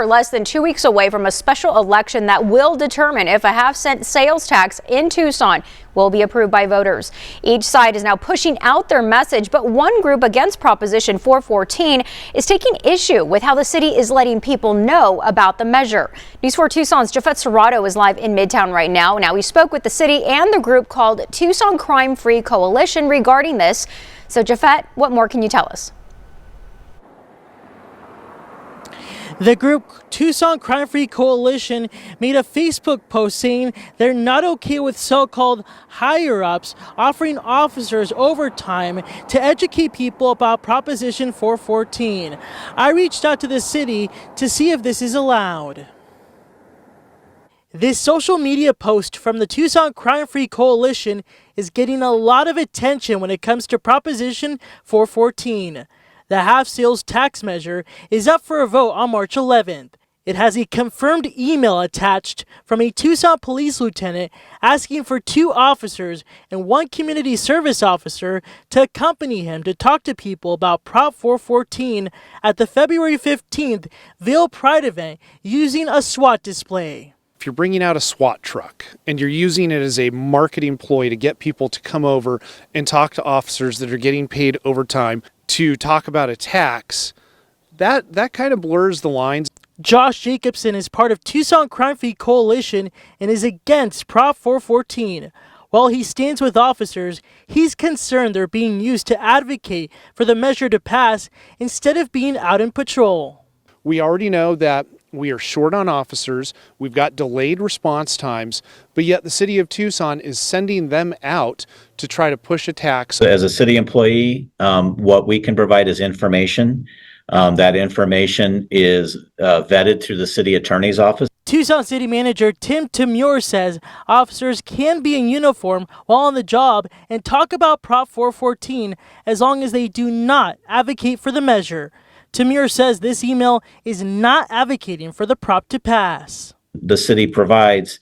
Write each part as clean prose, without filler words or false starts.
are less than 2 weeks away from a special election that will determine if a half-cent sales tax in Tucson will be approved by voters. Each side is now pushing out their message, but one group against Proposition 414 is taking issue with how the city is letting people know about the measure. News 4 Tucson's Jafet Serrato is live in Midtown right now. Now, we spoke with the city and the group called Tucson Crime-Free Coalition regarding this. So, Jafet, what more can you tell us? The group Tucson Crime-Free Coalition made a Facebook post saying they're not okay with so-called higher-ups offering officers overtime to educate people about Proposition 414. I reached out to the city to see if this is allowed. This social media post from the Tucson Crime-Free Coalition is getting a lot of attention when it comes to Proposition 414. The half-sales tax measure is up for a vote on March 11th. It has a confirmed email attached from a Tucson police lieutenant asking for 2 officers and 1 community service officer to accompany him to talk to people about Prop 414 at the February 15th Vail Pride event using a SWAT display. If you're bringing out a SWAT truck and you're using it as a marketing ploy to get people to come over and talk to officers that are getting paid overtime to talk about a tax, that kind of blurs the lines. Josh Jacobson is part of Tucson Crime-Free Coalition and is against Prop 414. While he stands with officers, he's concerned they're being used to advocate for the measure to pass instead of being out in patrol. We already know that we are short on officers, we've got delayed response times, but yet the city of Tucson is sending them out to try to push a tax. As a city employee, what we can provide is information. That information is vetted through the city attorney's office. Tucson City Manager Tim Tamure says officers can be in uniform while on the job and talk about Prop 414 as long as they do not advocate for the measure. Tamir says this email is not advocating for the prop to pass. The city provides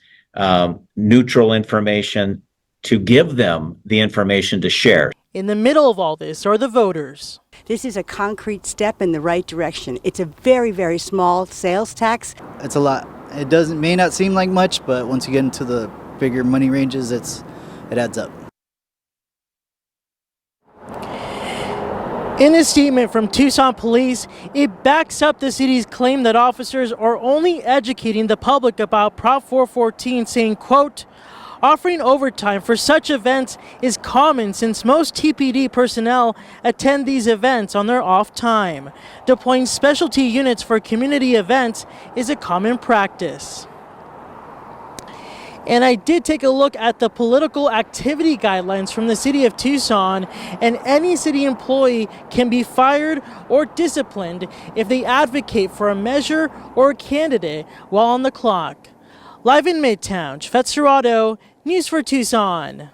neutral information to give them the information to share. In the middle of all this are the voters. This is a concrete step in the right direction. It's a very, very small sales tax. It's a lot. It may not seem like much, but once you get into the bigger money ranges, it adds up. In a statement from Tucson Police, it backs up the city's claim that officers are only educating the public about Prop 414, saying, quote, offering overtime for such events is common since most TPD personnel attend these events on their off time. Deploying specialty units for community events is a common practice. And I did take a look at the political activity guidelines from the city of Tucson, and any city employee can be fired or disciplined if they advocate for a measure or a candidate while on the clock. Live in Midtown, Jafet Serrato, News 4 Tucson.